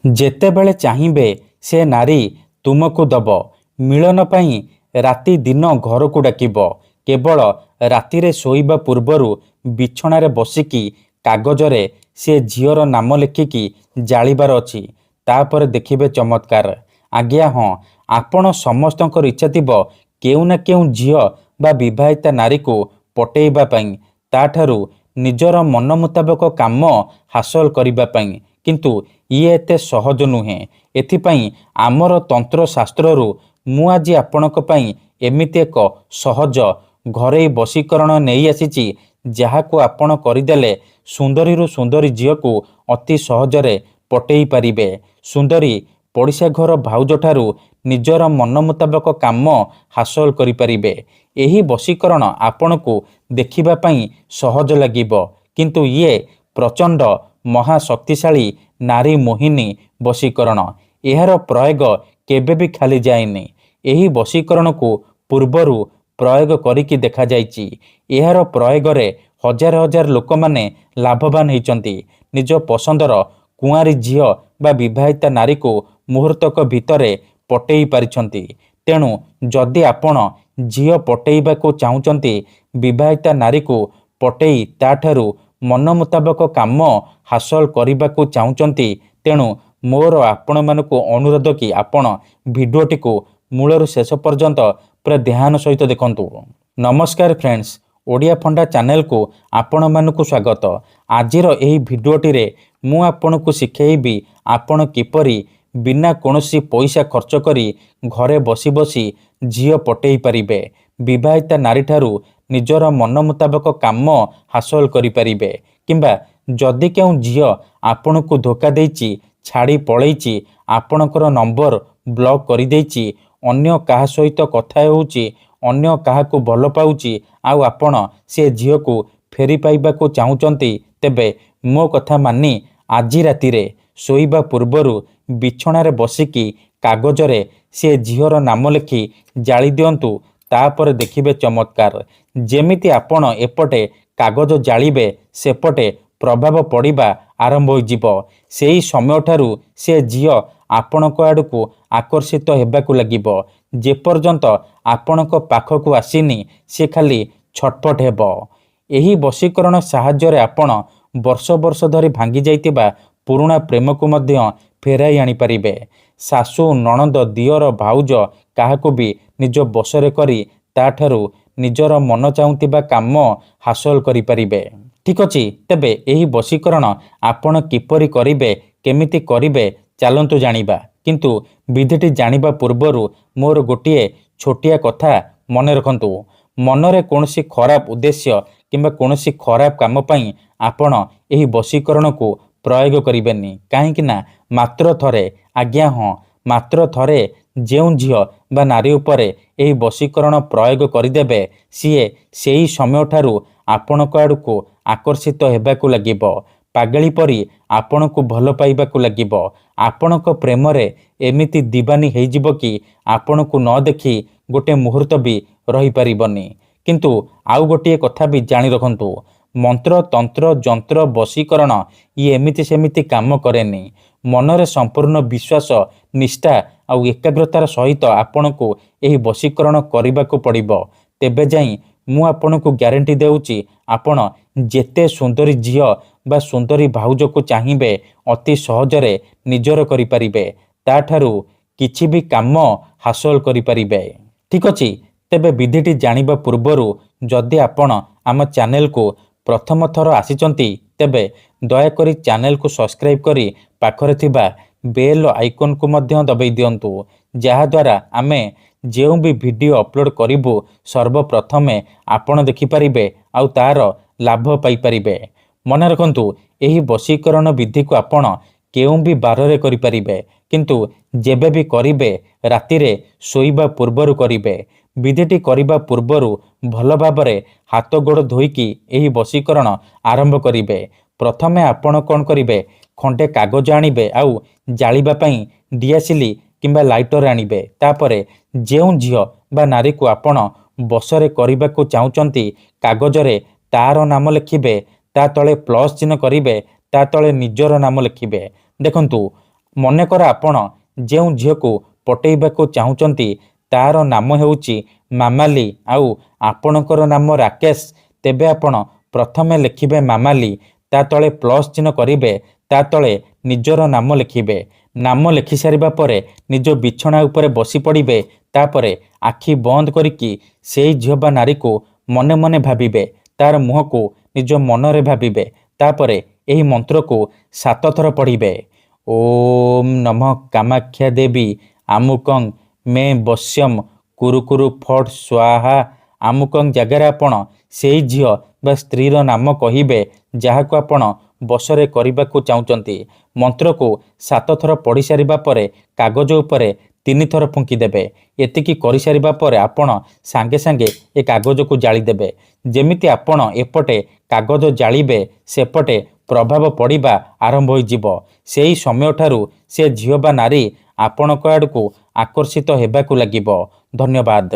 ଯେତେବେଳେ ଚାହିଁବେ ସେ ନାରୀ ତୁମକୁ ଦବ। ମିଳନ ପାଇଁ ରାତି ଦିନ ଘରକୁ ଡାକିବ। କେବଳ ରାତିରେ ଶୋଇବା ପୂର୍ବରୁ ବିଛଣାରେ ବସିକି କାଗଜରେ ସେ ଝିଅର ନାମ ଲେଖିକି ଜାଳିବାର ଅଛି। ତାପରେ ଦେଖିବେ ଚମତ୍କାର। ଆଜ୍ଞା ହଁ, ଆପଣ ସମସ୍ତଙ୍କର ଇଚ୍ଛା ଥିବ କେଉଁ ନା କେଉଁ ଝିଅ ବା ବିବାହିତା ନାରୀକୁ ପଟେଇବା ପାଇଁ, ତାଠାରୁ ନିଜର ମନ ମୁତାବକ କାମ ହାସଲ କରିବା ପାଇଁ। କିନ୍ତୁ ଇଏ ଏତେ ସହଜ ନୁହେଁ। ଏଥିପାଇଁ ଆମର ତନ୍ତ୍ରଶାସ୍ତ୍ରରୁ ମୁଁ ଆଜି ଆପଣଙ୍କ ପାଇଁ ଏମିତି ଏକ ସହଜ ଘରୋଇ ବଶୀକରଣ ନେଇ ଆସିଛି, ଯାହାକୁ ଆପଣ କରିଦେଲେ ସୁନ୍ଦରୀରୁ ସୁନ୍ଦରୀ ଝିଅକୁ ଅତି ସହଜରେ ପଟେଇ ପାରିବେ। ସୁନ୍ଦରୀ ପଡ଼ିଶା ଘର ଭାଉଜଠାରୁ ନିଜର ମନ ମୁତାବକ କାମ ହାସଲ କରିପାରିବେ। ଏହି ବଶୀକରଣ ଆପଣଙ୍କୁ ଦେଖିବା ପାଇଁ ସହଜ ଲାଗିବ, କିନ୍ତୁ ଇଏ ପ୍ରଚଣ୍ଡ ମହାଶକ୍ତିଶାଳୀ ନାରୀ ମୋହିନୀ ବଶୀକରଣ। ଏହାର ପ୍ରୟୋଗ କେବେ ବି ଖାଲି ଯାଏନି। ଏହି ବଶୀକରଣକୁ ପୂର୍ବରୁ ପ୍ରୟୋଗ କରିକି ଦେଖାଯାଇଛି। ଏହାର ପ୍ରୟୋଗରେ ହଜାର ହଜାର ଲୋକମାନେ ଲାଭବାନ ହୋଇଛନ୍ତି। ନିଜ ପସନ୍ଦର କୁଆଁରୀ ଝିଅ ବା ବିବାହିତା ନାରୀକୁ ମୁହୂର୍ତ୍ତକ ଭିତରେ ପଟେଇ ପାରିଛନ୍ତି। ତେଣୁ ଯଦି ଆପଣ ଝିଅ ପଟେଇବାକୁ ଚାହୁଁଛନ୍ତି, ବିବାହିତା ନାରୀକୁ ପଟେଇ ତାଠାରୁ ମନ ମୁତାବକ କାମ ହାସଲ କରିବାକୁ ଚାହୁଁଛନ୍ତି, ତେଣୁ ମୋର ଆପଣମାନଙ୍କୁ ଅନୁରୋଧ କି ଆପଣ ଭିଡ଼ିଓଟିକୁ ମୂଳରୁ ଶେଷ ପର୍ଯ୍ୟନ୍ତ ପୁରା ଧ୍ୟାନ ସହିତ ଦେଖନ୍ତୁ। ନମସ୍କାର ଫ୍ରେଣ୍ଡସ୍, ଓଡ଼ିଆ ଫଣ୍ଡା ଚ୍ୟାନେଲକୁ ଆପଣମାନଙ୍କୁ ସ୍ୱାଗତ। ଆଜିର ଏହି ଭିଡ଼ିଓଟିରେ ମୁଁ ଆପଣଙ୍କୁ ଶିଖେଇବି ଆପଣ କିପରି ବିନା କୌଣସି ପଇସା ଖର୍ଚ୍ଚ କରି ଘରେ ବସି ବସି ଝିଅ ପଟେଇ ପାରିବେ। ବିବାହିତା ନାରୀଠାରୁ ନିଜର ମନ ମୁତାବକ କାମ ହାସଲ କରିପାରିବେ। କିମ୍ବା ଯଦି କେଉଁ ଝିଅ ଆପଣଙ୍କୁ ଧୋକା ଦେଇଛି, ଛାଡ଼ି ପଳେଇଛି, ଆପଣଙ୍କର ନମ୍ବର ବ୍ଲକ୍ କରିଦେଇଛି, ଅନ୍ୟ କାହା ସହିତ କଥା ହେଉଛି, ଅନ୍ୟ କାହାକୁ ଭଲ ପାଉଛି, ଆଉ ଆପଣ ସେ ଝିଅକୁ ଫେରି ପାଇବାକୁ ଚାହୁଁଛନ୍ତି, ତେବେ ମୋ କଥା ମାନି ଆଜି ରାତିରେ ଶୋଇବା ପୂର୍ବରୁ ବିଛଣାରେ ବସିକି କାଗଜରେ ସେ ଝିଅର ନାମ ଲେଖି ଜାଳି ଦିଅନ୍ତୁ। ତାପରେ ଦେଖିବେ ଚମତ୍କାର। ଯେମିତି ଆପଣ ଏପଟେ କାଗଜ ଜାଳିବେ, ସେପଟେ ପ୍ରଭାବ ପଡ଼ିବା ଆରମ୍ଭ ହୋଇଯିବ। ସେହି ସମୟଠାରୁ ସେ ଝିଅ ଆପଣଙ୍କ ଆଡ଼କୁ ଆକର୍ଷିତ ହେବାକୁ ଲାଗିବ। ଯେପର୍ଯ୍ୟନ୍ତ ଆପଣଙ୍କ ପାଖକୁ ଆସିନି, ସେ ଖାଲି ଛଟପଟ ହେବ। ଏହି ବଶୀକରଣ ସାହାଯ୍ୟରେ ଆପଣ ବର୍ଷ ବର୍ଷ ଧରି ଭାଙ୍ଗି ଯାଇଥିବା ପୁରୁଣା ପ୍ରେମକୁ ମଧ୍ୟ ଫେରାଇ ଆଣିପାରିବେ। ଶାଶୁ, ନଣନ୍ଦ, ଦିଅର, ଭାଉଜ କାହାକୁ ବି ନିଜ ବଶରେ କରି ତାଠାରୁ ନିଜର ମନ ଚାହୁଁଥିବା କାମ ହାସଲ କରିପାରିବେ। ଠିକ୍ ଅଛି, ତେବେ ଏହି ବଶୀକରଣ ଆପଣ କିପରି କରିବେ, କେମିତି କରିବେ, ଚାଲନ୍ତୁ ଜାଣିବା। କିନ୍ତୁ ବିଧିଟି ଜାଣିବା ପୂର୍ବରୁ ମୋର ଗୋଟିଏ ଛୋଟିଆ କଥା ମନେ ରଖନ୍ତୁ। ମନରେ କୌଣସି ଖରାପ ଉଦ୍ଦେଶ୍ୟ କିମ୍ବା କୌଣସି ଖରାପ କାମ ପାଇଁ ଆପଣ ଏହି ବଶୀକରଣକୁ ପ୍ରୟୋଗ କରିବେନି। କାହିଁକି ନା ମାତ୍ର ଥରେ, ଆଜ୍ଞା ହଁ, ମାତ୍ର ଥରେ ଯେଉଁ ଝିଅ ବା ନାରୀ ଉପରେ ଏହି ବଶୀକରଣ ପ୍ରୟୋଗ କରିଦେବେ, ସିଏ ସେହି ସମୟଠାରୁ ଆପଣଙ୍କ ଆଡ଼କୁ ଆକର୍ଷିତ ହେବାକୁ ଲାଗିବ। ପାଗଳି ପରି ଆପଣଙ୍କୁ ଭଲ ପାଇବାକୁ ଲାଗିବ। ଆପଣଙ୍କ ପ୍ରେମରେ ଏମିତି ଦିବାନୀ ହେଇଯିବ କି ଆପଣଙ୍କୁ ନ ଦେଖି ଗୋଟେ ମୁହୂର୍ତ୍ତ ବି ରହିପାରିବନି। କିନ୍ତୁ ଆଉ ଗୋଟିଏ କଥା ବି ଜାଣି ରଖନ୍ତୁ, ମନ୍ତ୍ର, ତନ୍ତ୍ର, ଯନ୍ତ୍ର, ବଶୀକରଣ ଇଏ ଏମିତି ସେମିତି କାମ କରେନି। ମନରେ ସମ୍ପୂର୍ଣ୍ଣ ବିଶ୍ୱାସ, ନିଷ୍ଠା ଆଉ ଏକାଗ୍ରତାର ସହିତ ଆପଣଙ୍କୁ ଏହି ବଶୀକରଣ କରିବାକୁ ପଡ଼ିବ। ତେବେ ଯାଇ ମୁଁ ଆପଣଙ୍କୁ ଗ୍ୟାରେଣ୍ଟି ଦେଉଛି, ଆପଣ ଯେତେ ସୁନ୍ଦରୀ ଝିଅ ବା ସୁନ୍ଦରୀ ଭାଉଜକୁ ଚାହିଁବେ ଅତି ସହଜରେ ନିଜର କରିପାରିବେ। ତାଠାରୁ କିଛି ବି କାମ ହାସଲ କରିପାରିବେ। ଠିକ୍ ଅଛି, ତେବେ ବିଧିଟି ଜାଣିବା ପୂର୍ବରୁ ଯଦି ଆପଣ ଆମ ଚ୍ୟାନେଲକୁ ପ୍ରଥମ ଥର ଆସିଛନ୍ତି, ତେବେ ଦୟାକରି ଚ୍ୟାନେଲକୁ ସବସ୍କ୍ରାଇବ୍ କରି ପାଖରେ ଥିବା ବେଲ୍ ଆଇକନ୍କୁ ମଧ୍ୟ ଦବାଇ ଦିଅନ୍ତୁ, ଯାହାଦ୍ୱାରା ଆମେ ଯେଉଁ ବି ଭିଡ଼ିଓ ଅପଲୋଡ଼ କରିବୁ ସର୍ବପ୍ରଥମେ ଆପଣ ଦେଖିପାରିବେ ଆଉ ତା'ର ଲାଭ ପାଇପାରିବେ। ମନେ ରଖନ୍ତୁ, ଏହି ବଶୀକରଣ ବିଧିକୁ ଆପଣ କେଉଁ ବି ବାରରେ କରିପାରିବେ, କିନ୍ତୁ ଯେବେ ବି କରିବେ ରାତିରେ ଶୋଇବା ପୂର୍ବରୁ କରିବେ। ବିଧିଟି କରିବା ପୂର୍ବରୁ ଭଲ ଭାବରେ ହାତ ଗୋଡ଼ ଧୋଇକି ଏହି ବଶୀକରଣ ଆରମ୍ଭ କରିବେ। ପ୍ରଥମେ ଆପଣ କ'ଣ କରିବେ, ଖଣ୍ଡେ କାଗଜ ଆଣିବେ ଆଉ ଜାଳିବା ପାଇଁ ଡିଆସିଲି କିମ୍ବା ଲାଇଟର ଆଣିବେ। ତାପରେ ଯେଉଁ ଝିଅ ବା ନାରୀକୁ ଆପଣ ବଶରେ କରିବାକୁ ଚାହୁଁଛନ୍ତି, କାଗଜରେ ତା'ର ନାମ ଲେଖିବେ, ତା ତଳେ ପ୍ଲସ୍ ଚିହ୍ନ କରିବେ, ତା ତଳେ ନିଜର ନାମ ଲେଖିବେ। ଦେଖନ୍ତୁ, ମନେକର ଆପଣ ଯେଉଁ ଝିଅକୁ ପଟେଇବାକୁ ଚାହୁଁଛନ୍ତି ତାର ନାମ ହେଉଛି ମାମାଲି ଆଉ ଆପଣଙ୍କର ନାମ ରାକେଶ, ତେବେ ଆପଣ ପ୍ରଥମେ ଲେଖିବେ ମାମାଲି, ତା ତଳେ ପ୍ଲସ୍ ଚିହ୍ନ କରିବେ, ତା ତଳେ ନିଜର ନାମ ଲେଖିବେ। ନାମ ଲେଖିସାରିବା ପରେ ନିଜ ବିଛଣା ଉପରେ ବସି ପଡ଼ିବେ। ତାପରେ ଆଖି ବନ୍ଦ କରିକି ସେଇ ଝିଅ ବା ନାରୀକୁ ମନେ ମନେ ଭାବିବେ, ତାର ମୁହଁକୁ ନିଜ ମନରେ ଭାବିବେ। ତାପରେ ଏହି ମନ୍ତ୍ରକୁ 7 ଥର ପଢ଼ିବେ। ଓମ୍ ନମଃ କାମାକ୍ଷା ଦେବୀ ଆମୁକଂ ମେ ବଶ୍ୟମ୍ କୁରୁ କୁରୁ ଫଟ୍ ସ୍ୱାହା। ଆମୁକଂ ଜାଗାରେ ଆପଣ ସେଇ ଝିଅ ବା ସ୍ତ୍ରୀର ନାମ କହିବେ ଯାହାକୁ ଆପଣ ବଶରେ କରିବାକୁ ଚାହୁଁଛନ୍ତି। ମନ୍ତ୍ରକୁ 7 ଥର ପଢ଼ି ସାରିବା ପରେ କାଗଜ ଉପରେ 3 ଥର ଫୁଙ୍କିଦେବେ। ଏତିକି କରିସାରିବା ପରେ ଆପଣ ସାଙ୍ଗେ ସାଙ୍ଗେ ଏ କାଗଜକୁ ଜାଳିଦେବେ। ଯେମିତି ଆପଣ ଏପଟେ କାଗଜ ଜାଳିବେ ସେପଟେ ପ୍ରଭାବ ପଡ଼ିବା ଆରମ୍ଭ ହୋଇଯିବ। ସେହି ସମୟଠାରୁ ସେ ଝିଅ ବା ନାରୀ ଆପଣଙ୍କ ଆଡ଼କୁ ଆକର୍ଷିତ ହେବାକୁ ଲାଗିବ। ଧନ୍ୟବାଦ।